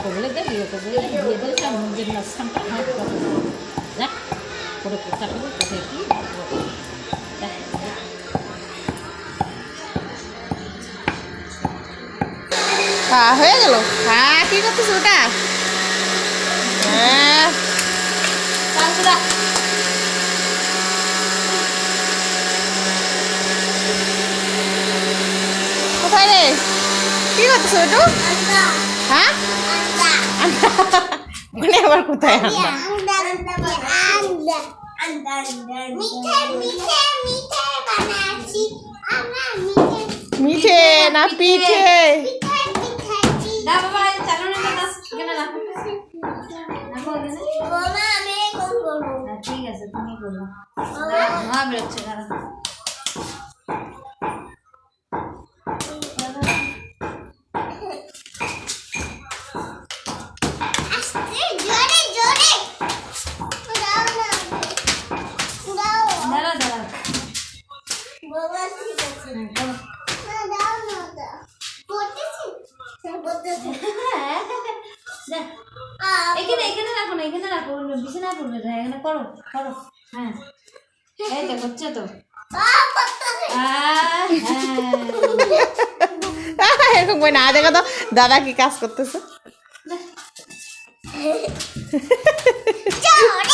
বলে দে দিয়ে দিয়ে সব মন্দির নাস্তানটা দেখ করে কোথা করে কোথায় কি হয়ে গেল। হ্যাঁ কি করতেছ ওটা? হ্যাঁ কোথায় রে? কি করতেছ ওটু? হ্যাঁ মানে আবার কোথায় মিঠে না পিঠে? ঠিক আছে তুমি বলো বেরোচ্ছে এখানে রাখো না, এখানে রাখো, বিছানা পড়বে না, এখানে করো করো। হ্যাঁ এই তো করছে তো এরকম কই না দেখো তো দাদা কি কাজ করতেছে।